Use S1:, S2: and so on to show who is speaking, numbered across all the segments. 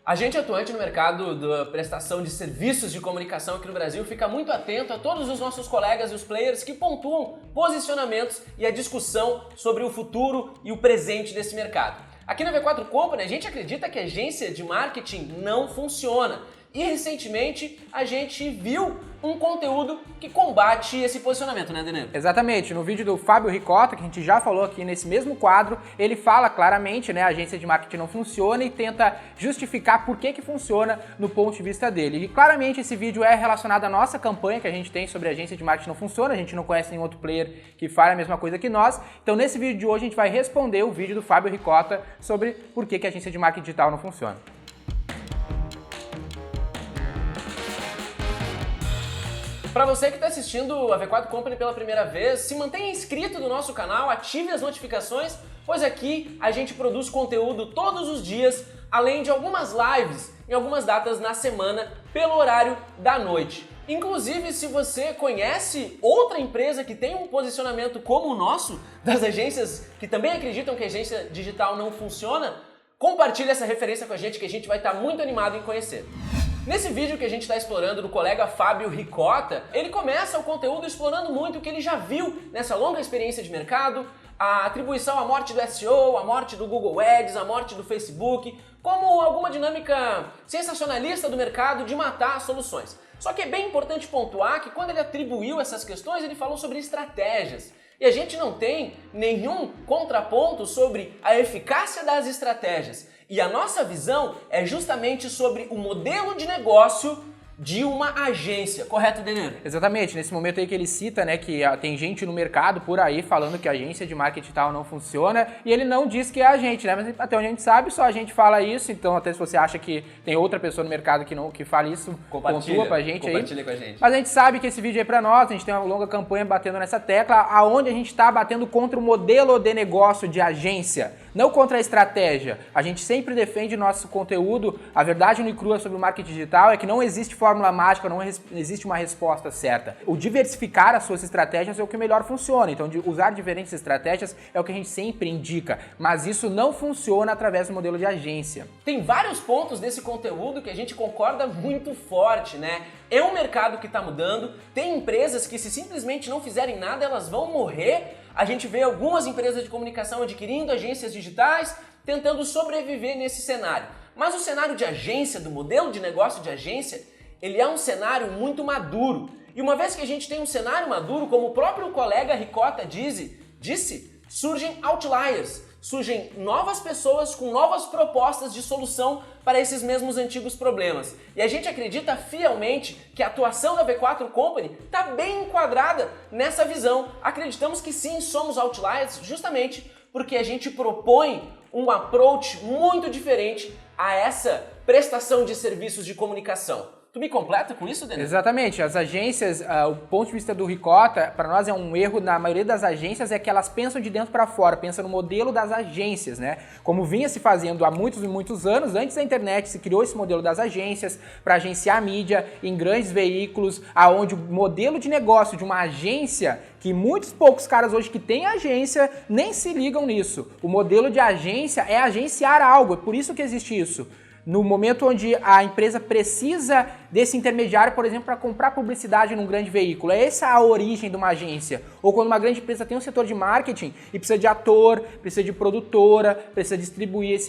S1: A gente atuante no mercado da prestação de serviços de comunicação aqui no Brasil fica muito atento a todos os nossos colegas e os players que pontuam posicionamentos e a discussão sobre o futuro e o presente desse mercado. Aqui na V4 Company a gente acredita que a agência de marketing não funciona e recentemente a gente viu um conteúdo que combate esse posicionamento, né, Denner?
S2: Exatamente, no vídeo do Fábio Ricota, que a gente já falou aqui nesse mesmo quadro, ele fala claramente, né, a agência de marketing não funciona e tenta justificar por que funciona no ponto de vista dele. E claramente esse vídeo é relacionado à nossa campanha que a gente tem sobre a agência de marketing não funciona, a gente não conhece nenhum outro player que fale a mesma coisa que nós. Então nesse vídeo de hoje a gente vai responder o vídeo do Fábio Ricota sobre por que a agência de marketing digital não funciona.
S1: Para você que está assistindo a V4 Company pela primeira vez, se mantenha inscrito no nosso canal, ative as notificações, pois aqui a gente produz conteúdo todos os dias, além de algumas lives em algumas datas na semana pelo horário da noite. Inclusive, se você conhece outra empresa que tem um posicionamento como o nosso, das agências que também acreditam que a agência digital não funciona, compartilhe essa referência com a gente que a gente vai estar muito animado em conhecer. Nesse vídeo que a gente está explorando do colega Fábio Ricota, ele começa o conteúdo explorando muito o que ele já viu nessa longa experiência de mercado, a atribuição à morte do SEO, a morte do Google Ads, a morte do Facebook, como alguma dinâmica sensacionalista do mercado de matar soluções. Só que é bem importante pontuar que quando ele atribuiu essas questões, ele falou sobre estratégias. E a gente não tem nenhum contraponto sobre a eficácia das estratégias. E a nossa visão é justamente sobre o modelo de negócio de uma agência, correto, Denner?
S2: Exatamente, nesse momento aí que ele cita, né, que tem gente no mercado por aí falando que a agência de marketing tal não funciona, e ele não diz que é a gente, né, mas até onde a gente sabe, só a gente fala isso, então até se você acha que tem outra pessoa no mercado que fala isso, pontua pra gente aí.
S1: Compartilha com a gente.
S2: Mas a gente sabe que esse vídeo é pra nós, a gente tem uma longa campanha batendo nessa tecla, aonde a gente tá batendo contra o modelo de negócio de agência, não contra a estratégia. A gente sempre defende nosso conteúdo, a verdade nua e crua sobre o marketing digital é que não existe fórmula mágica, não existe uma resposta certa. O diversificar as suas estratégias é o que melhor funciona, então usar diferentes estratégias é o que a gente sempre indica, mas isso não funciona através do modelo de agência.
S1: Tem vários pontos desse conteúdo que a gente concorda muito forte, né? É um mercado que está mudando, tem empresas que se simplesmente não fizerem nada, elas vão morrer. A gente vê algumas empresas de comunicação adquirindo agências digitais, tentando sobreviver nesse cenário. Mas o cenário de agência, do modelo de negócio de agência, ele é um cenário muito maduro. E uma vez que a gente tem um cenário maduro, como o próprio colega Ricota disse, surgem outliers, surgem novas pessoas com novas propostas de solução para esses mesmos antigos problemas. E a gente acredita fielmente que a atuação da V4 Company está bem enquadrada nessa visão. Acreditamos que sim, somos outliers justamente porque a gente propõe um approach muito diferente a essa prestação de serviços de comunicação. Tu me completa com isso, Denner?
S2: Exatamente. As agências, o ponto de vista do Ricota, para nós é um erro na maioria das agências, é que elas pensam de dentro para fora, pensam no modelo das agências, né? Como vinha se fazendo há muitos e muitos anos, antes da internet se criou esse modelo das agências para agenciar a mídia em grandes veículos, aonde o modelo de negócio de uma agência, que muitos poucos caras hoje que têm agência nem se ligam nisso. O modelo de agência é agenciar algo, é por isso que existe isso. No momento onde a empresa precisa desse intermediário, por exemplo, para comprar publicidade num grande veículo. É essa a origem de uma agência. Ou quando uma grande empresa tem um setor de marketing e precisa de ator, precisa de produtora, precisa distribuir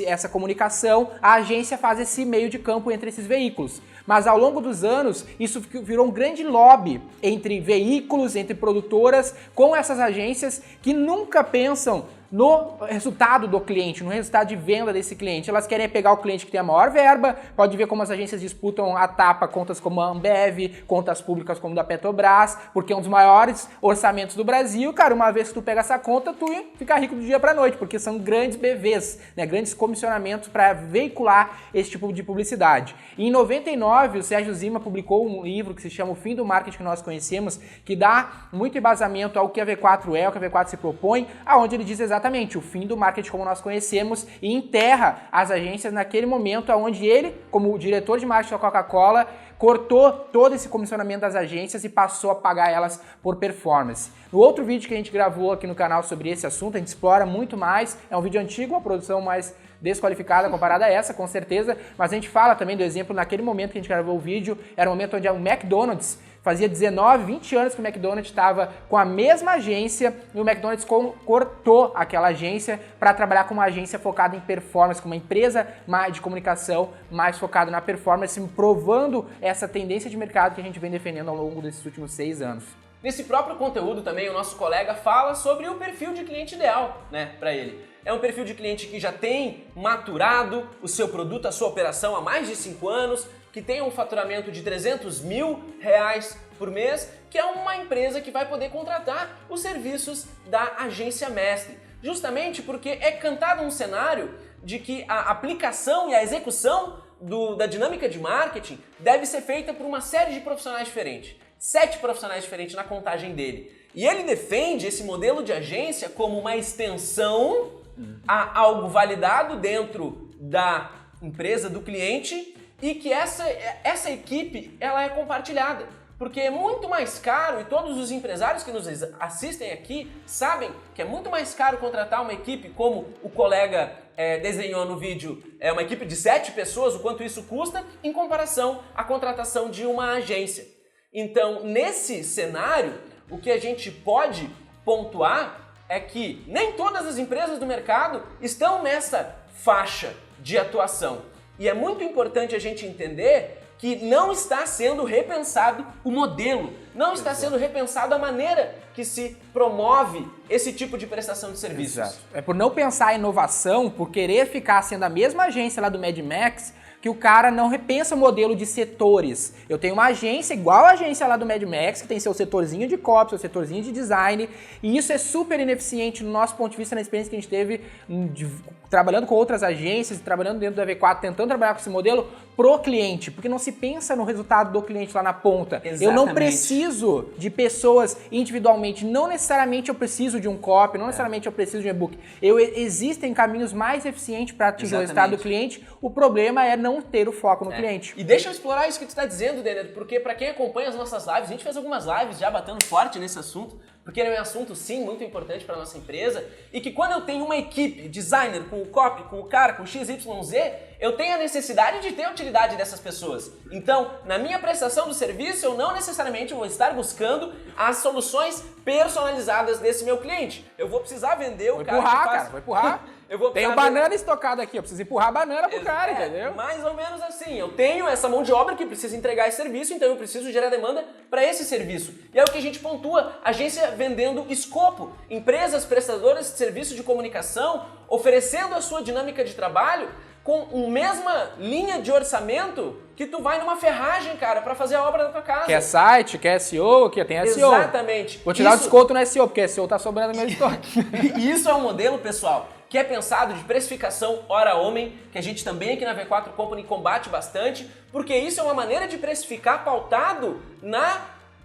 S2: essa comunicação, a agência faz esse meio de campo entre esses veículos. Mas ao longo dos anos, isso virou um grande lobby entre veículos, entre produtoras, com essas agências que nunca pensam no resultado do cliente, no resultado de venda desse cliente. Elas querem pegar o cliente que tem a maior verba, pode ver como as agências disputam a tapa contas como a Ambev, contas públicas como da Petrobras, porque é um dos maiores orçamentos do Brasil. Cara, uma vez que tu pega essa conta, tu fica rico do dia pra noite, porque são grandes BVs, né, grandes comissionamentos para veicular esse tipo de publicidade. E em 99, o Sérgio Zima publicou um livro que se chama O Fim do Marketing que Nós Conhecemos, que dá muito embasamento ao que a V4 é, ao que a V4 se propõe, aonde ele diz exatamente o fim do marketing como nós conhecemos e enterra as agências naquele momento onde ele, como diretor de marketing da Coca-Cola, cortou todo esse comissionamento das agências e passou a pagar elas por performance. No outro vídeo que a gente gravou aqui no canal sobre esse assunto, a gente explora muito mais, é um vídeo antigo, uma produção mais desqualificada comparada a essa, com certeza, mas a gente fala também do exemplo, naquele momento que a gente gravou o vídeo, era o momento onde o McDonald's fazia 19, 20 anos que o McDonald's estava com a mesma agência e o McDonald's cortou aquela agência para trabalhar com uma agência focada em performance, com uma empresa de comunicação mais focada na performance, provando essa tendência de mercado que a gente vem defendendo ao longo desses últimos 6 anos.
S1: Nesse próprio conteúdo também o nosso colega fala sobre o perfil de cliente ideal, né, para ele. É um perfil de cliente que já tem maturado o seu produto, a sua operação há mais de 5 anos, que tem um faturamento de R$300 mil por mês, que é uma empresa que vai poder contratar os serviços da agência mestre. Justamente porque é cantado um cenário de que a aplicação e a execução da dinâmica de marketing deve ser feita por uma série de profissionais diferentes. 7 profissionais diferentes na contagem dele. E ele defende esse modelo de agência como uma extensão a algo validado dentro da empresa, do cliente, e que essa equipe ela é compartilhada. Porque é muito mais caro, e todos os empresários que nos assistem aqui sabem que é muito mais caro contratar uma equipe como o colega desenhou no vídeo, uma equipe de 7 pessoas, o quanto isso custa, em comparação à contratação de uma agência. Então, nesse cenário, o que a gente pode pontuar é que nem todas as empresas do mercado estão nessa faixa de atuação. E é muito importante a gente entender que não está sendo repensado o modelo, não está sendo repensado a maneira que se promove esse tipo de prestação de serviços.
S2: Exato. É por não pensar em inovação, por querer ficar sendo a mesma agência lá do Mad Max, que o cara não repensa o modelo de setores. Eu tenho uma agência igual a agência lá do Mad Max, que tem seu setorzinho de copy, seu setorzinho de design, e isso é super ineficiente no nosso ponto de vista, na experiência que a gente teve trabalhando com outras agências, trabalhando dentro da V4, tentando trabalhar com esse modelo pro cliente, porque não se pensa no resultado do cliente lá na ponta.
S1: Exatamente.
S2: Eu não preciso de pessoas individualmente, não necessariamente eu preciso de um copy, não necessariamente eu preciso de um e-book. Existem caminhos mais eficientes para atingir o resultado do cliente, o problema é não ter o foco no cliente.
S1: E deixa eu explorar isso que tu está dizendo, Denner, porque para quem acompanha as nossas lives, a gente fez algumas lives já batendo forte nesse assunto, porque ele é um assunto, sim, muito importante para nossa empresa, e que quando eu tenho uma equipe, designer, com o copy, com o cara, com XYZ, eu tenho a necessidade de ter a utilidade dessas pessoas. Então, na minha prestação do serviço, eu não necessariamente vou estar buscando as soluções personalizadas desse meu cliente. Eu vou precisar vender o cara que faz...
S2: Cara, vou empurrar. Tem banana estocada aqui, eu preciso empurrar a banana pro cara, entendeu?
S1: Mais ou menos assim. Eu tenho essa mão de obra que precisa entregar esse serviço, então eu preciso gerar demanda para esse serviço. E é o que a gente pontua, agência vendendo escopo, empresas prestadoras de serviço de comunicação, oferecendo a sua dinâmica de trabalho com a mesma linha de orçamento que tu vai numa ferragem, cara, para fazer a obra da tua casa.
S2: Quer site, quer SEO, tem SEO.
S1: Exatamente.
S2: Vou tirar o desconto no SEO, porque SEO tá sobrando no meu estoque.
S1: E isso é um modelo, pessoal, que é pensado de precificação hora-homem, que a gente também aqui na V4 Company combate bastante, porque isso é uma maneira de precificar pautado na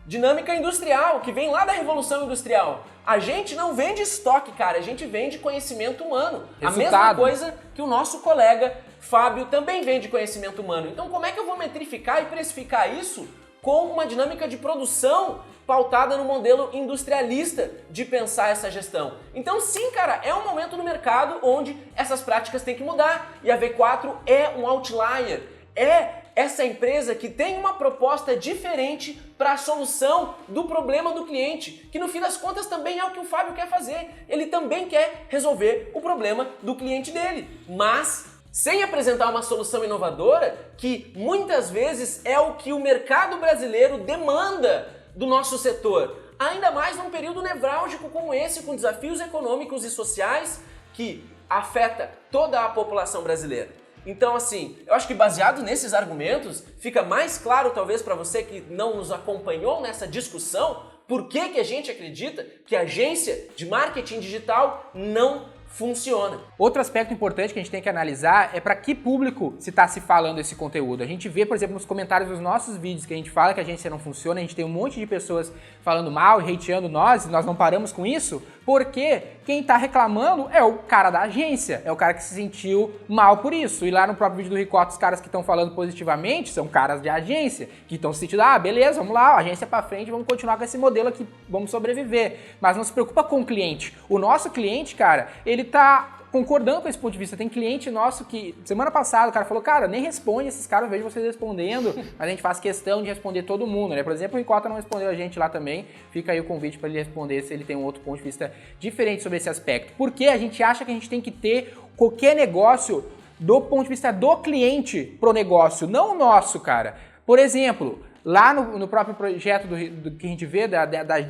S1: dinâmica industrial, que vem lá da Revolução Industrial. A gente não vende estoque, cara, a gente vende conhecimento humano. Resultado. A mesma coisa que o nosso colega Fábio também vende conhecimento humano. Então como é que eu vou metrificar e precificar isso com uma dinâmica de produção pautada no modelo industrialista de pensar essa gestão? Então sim, cara, é um momento no mercado onde essas práticas têm que mudar. E a V4 é um outlier, é essa empresa que tem uma proposta diferente para a solução do problema do cliente, que no fim das contas também é o que o Fábio quer fazer. Ele também quer resolver o problema do cliente dele, mas sem apresentar uma solução inovadora, que muitas vezes é o que o mercado brasileiro demanda do nosso setor. Ainda mais num período nevrálgico como esse, com desafios econômicos e sociais que afeta toda a população brasileira. Então, assim, eu acho que baseado nesses argumentos, fica mais claro, talvez, para você que não nos acompanhou nessa discussão, por que a gente acredita que a agência de marketing digital não funciona.
S2: Outro aspecto importante que a gente tem que analisar é para que público se está se falando esse conteúdo. A gente vê, por exemplo, nos comentários dos nossos vídeos que a gente fala que a agência não funciona, a gente tem um monte de pessoas falando mal e hateando nós, e nós não paramos com isso, porque quem está reclamando é o cara da agência, é o cara que se sentiu mal por isso. E lá no próprio vídeo do Ricota, os caras que estão falando positivamente são caras de agência, que estão se sentindo, beleza, vamos lá, a agência é para frente, vamos continuar com esse modelo aqui, vamos sobreviver. Mas não se preocupa com o cliente. O nosso cliente, cara, ele tá concordando com esse ponto de vista. Tem cliente nosso que, semana passada, o cara falou, cara, nem responde esses caras, eu vejo vocês respondendo, mas a gente faz questão de responder todo mundo, né? Por exemplo, o Ricota não respondeu a gente lá também, fica aí o convite para ele responder se ele tem um outro ponto de vista diferente sobre esse aspecto. Porque a gente acha que a gente tem que ter qualquer negócio do ponto de vista do cliente pro negócio, não o nosso, cara. Por exemplo, lá no próprio projeto do que a gente vê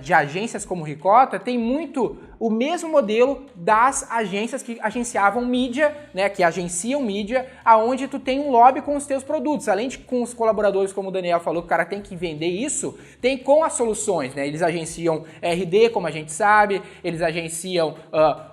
S2: de agências como Ricota, tem muito o mesmo modelo das agências que agenciavam mídia, né, que agenciam mídia, aonde tu tem um lobby com os teus produtos. Além de com os colaboradores, como o Daniel falou, que o cara tem que vender isso, tem com as soluções, né? Eles agenciam RD, como a gente sabe, eles agenciam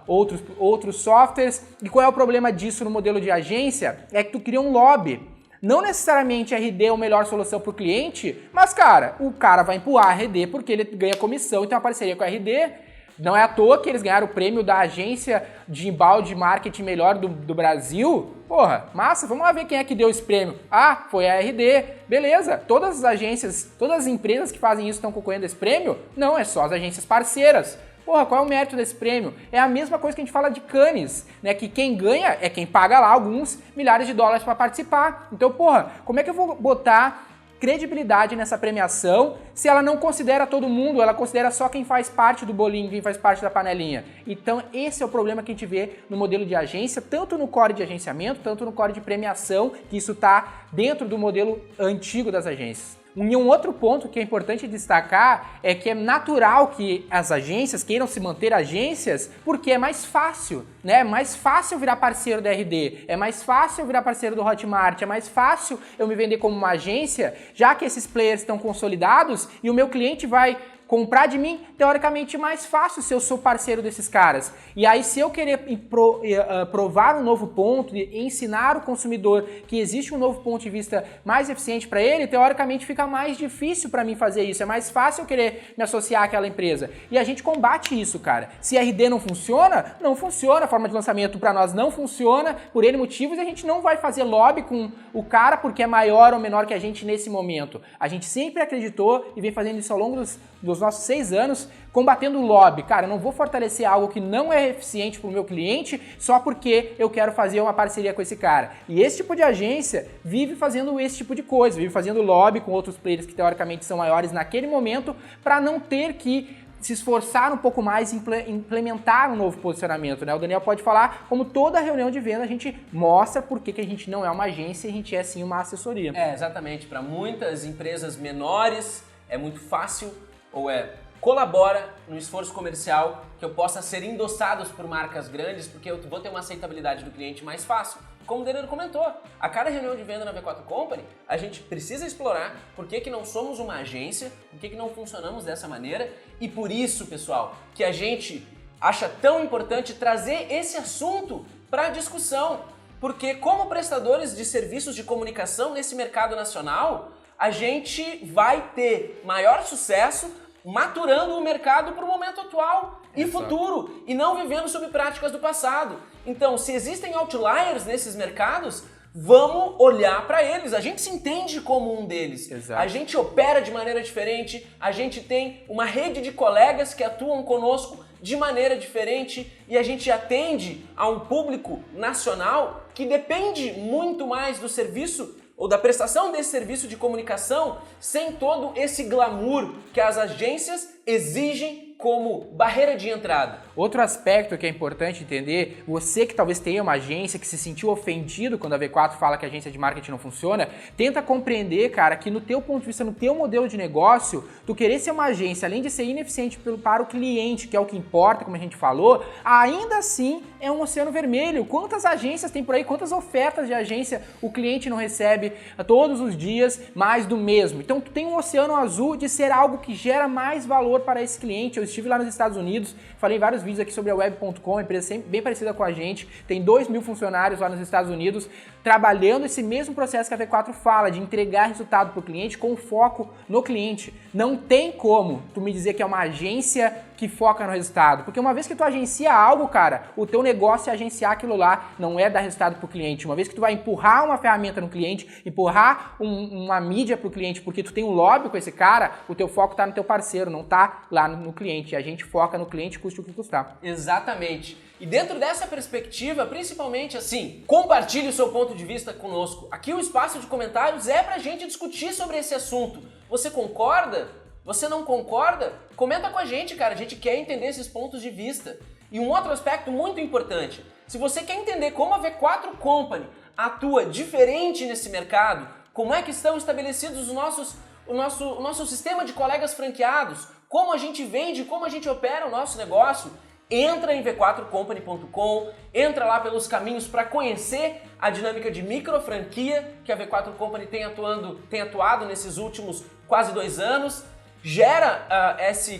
S2: outros softwares. E qual é o problema disso no modelo de agência? É que tu cria um lobby. Não necessariamente RD é a melhor solução para o cliente, mas, cara, o cara vai empurrar RD porque ele ganha comissão e tem uma parceria com a RD. Não é à toa que eles ganharam o prêmio da agência de inbound marketing melhor do Brasil. Porra, massa, vamos lá ver quem é que deu esse prêmio. Ah, foi a RD. Beleza, todas as agências, todas as empresas que fazem isso estão concorrendo a esse prêmio? Não, é só as agências parceiras. Porra, qual é o mérito desse prêmio? É a mesma coisa que a gente fala de Cannes, né? Que quem ganha é quem paga lá alguns milhares de dólares para participar. Então, porra, como é que eu vou botar credibilidade nessa premiação se ela não considera todo mundo, ela considera só quem faz parte do bolinho, quem faz parte da panelinha? Então, esse é o problema que a gente vê no modelo de agência, tanto no core de agenciamento, tanto no core de premiação, que isso está dentro do modelo antigo das agências. E um outro ponto que é importante destacar é que é natural que as agências queiram se manter agências porque é mais fácil, né? É mais fácil virar parceiro da RD, é mais fácil virar parceiro do Hotmart, é mais fácil eu me vender como uma agência, já que esses players estão consolidados e o meu cliente vai comprar de mim, teoricamente, mais fácil se eu sou parceiro desses caras. E aí, se eu querer provar um novo ponto e ensinar o consumidor que existe um novo ponto de vista mais eficiente para ele, teoricamente fica mais difícil para mim fazer isso. É mais fácil eu querer me associar àquela empresa. E a gente combate isso, cara. Se a RD não funciona, não funciona. A forma de lançamento para nós não funciona por N motivos e a gente não vai fazer lobby com o cara porque é maior ou menor que a gente nesse momento. A gente sempre acreditou e vem fazendo isso ao longo dos nossos 6 anos, combatendo o lobby. Cara, eu não vou fortalecer algo que não é eficiente para o meu cliente só porque eu quero fazer uma parceria com esse cara. E esse tipo de agência vive fazendo esse tipo de coisa, vive fazendo lobby com outros players que teoricamente são maiores naquele momento para não ter que se esforçar um pouco mais em implementar um novo posicionamento, né? O Daniel pode falar, como toda reunião de venda a gente mostra por que a gente não é uma agência e a gente é sim uma assessoria.
S1: É, exatamente. Para muitas empresas menores é muito fácil ou colabora no esforço comercial que eu possa ser endossados por marcas grandes porque eu vou ter uma aceitabilidade do cliente mais fácil. Como o Daniel comentou, a cada reunião de venda na V4 Company, a gente precisa explorar por que não somos uma agência, por que não funcionamos dessa maneira e por isso, pessoal, que a gente acha tão importante trazer esse assunto para discussão. Porque como prestadores de serviços de comunicação nesse mercado nacional, a gente vai ter maior sucesso maturando o mercado para o momento atual e futuro, e não vivendo sob práticas do passado. Então, se existem outliers nesses mercados, vamos olhar para eles. A gente se entende como um deles.
S2: Exato.
S1: A gente opera de maneira diferente, a gente tem uma rede de colegas que atuam conosco de maneira diferente e a gente atende a um público nacional que depende muito mais do serviço ou da prestação desse serviço de comunicação sem todo esse glamour que as agências exigem como barreira de entrada.
S2: Outro aspecto que é importante entender, você que talvez tenha uma agência que se sentiu ofendido quando a V4 fala que a agência de marketing não funciona, tenta compreender, cara, que no teu ponto de vista, no teu modelo de negócio, tu querer ser uma agência, além de ser ineficiente para o cliente, que é o que importa, como a gente falou, ainda assim é um oceano vermelho. Quantas agências tem por aí, quantas ofertas de agência o cliente não recebe todos os dias mais do mesmo? Então tu tem um oceano azul de ser algo que gera mais valor para esse cliente. Eu estive lá nos Estados Unidos, falei vários vídeos aqui sobre a Web.com, uma empresa bem parecida com a gente, tem 2.000 funcionários lá nos Estados Unidos, trabalhando esse mesmo processo que a V4 fala, de entregar resultado para o cliente com foco no cliente. Não tem como tu me dizer que é uma agência que foca no resultado, porque uma vez que tu agencia algo, cara, o teu negócio é agenciar aquilo lá, não é dar resultado para o cliente. Uma vez que tu vai empurrar uma ferramenta no cliente, empurrar uma mídia para o cliente, porque tu tem um lobby com esse cara, o teu foco tá no teu parceiro, não tá lá no cliente. A gente foca no cliente, custe o que custar.
S1: Exatamente. E dentro dessa perspectiva, principalmente assim, compartilhe o seu ponto de vista conosco. Aqui o espaço de comentários é pra gente discutir sobre esse assunto. Você concorda? Você não concorda? Comenta com a gente, cara. A gente quer entender esses pontos de vista. E um outro aspecto muito importante. Se você quer entender como a V4 Company atua diferente nesse mercado, como é que estão estabelecidos o nosso sistema de colegas franqueados, como a gente vende, como a gente opera o nosso negócio, entra em v4company.com, entra lá pelos caminhos para conhecer a dinâmica de micro franquia que a V4 Company tem atuado nesses últimos quase 2 anos.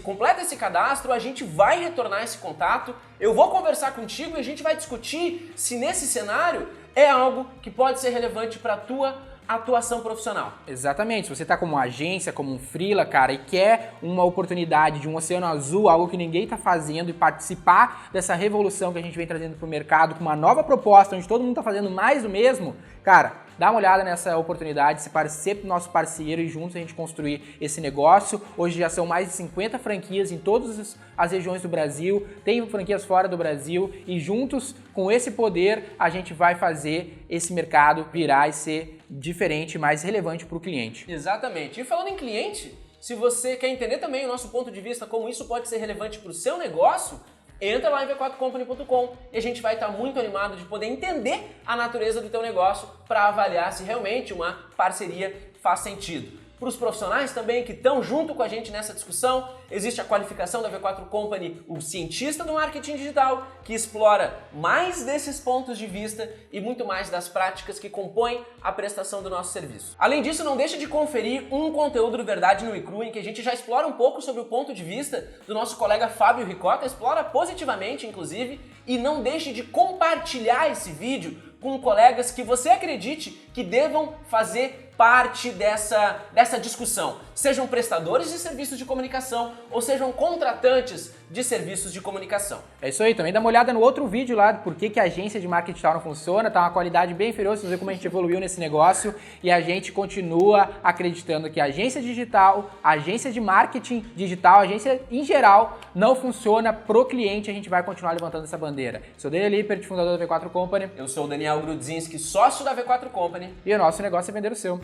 S1: Completa esse cadastro, a gente vai retornar esse contato, eu vou conversar contigo e a gente vai discutir se nesse cenário é algo que pode ser relevante para a tua atuação profissional.
S2: Exatamente. Se você está como uma agência, como um freela, cara, e quer uma oportunidade de um oceano azul, algo que ninguém está fazendo, e participar dessa revolução que a gente vem trazendo para o mercado com uma nova proposta, onde todo mundo está fazendo mais do mesmo, cara, dá uma olhada nessa oportunidade, se parecer nosso parceiro e juntos a gente construir esse negócio. Hoje já são mais de 50 franquias em todas as regiões do Brasil, tem franquias fora do Brasil e juntos com esse poder a gente vai fazer esse mercado virar e ser diferente, mais relevante para o cliente.
S1: Exatamente. E falando em cliente, se você quer entender também o nosso ponto de vista, como isso pode ser relevante para o seu negócio, entra lá em v4company.com e a gente vai estar muito animado de poder entender a natureza do teu negócio para avaliar se realmente uma parceria faz sentido. Para os profissionais também que estão junto com a gente nessa discussão, existe a qualificação da V4 Company, o cientista do marketing digital, que explora mais desses pontos de vista e muito mais das práticas que compõem a prestação do nosso serviço. Além disso, não deixe de conferir um conteúdo do Verdade Nua e Crua, em que a gente já explora um pouco sobre o ponto de vista do nosso colega Fábio Ricota, explora positivamente, inclusive, e não deixe de compartilhar esse vídeo com colegas que você acredite que devam fazer parte dessa discussão, sejam prestadores de serviços de comunicação ou sejam contratantes de serviços de comunicação.
S2: É isso aí, também dá uma olhada no outro vídeo lá do porquê que a agência de marketing digital não funciona, tá uma qualidade bem inferior, você vê como a gente evoluiu nesse negócio e a gente continua acreditando que a agência digital, a agência de marketing digital, a agência em geral não funciona pro cliente, a gente vai continuar levantando essa bandeira. Sou o Daniel Lippert, fundador da V4 Company.
S1: Eu sou o Daniel Grudzinski, sócio da V4 Company.
S2: E o nosso negócio é vender o seu.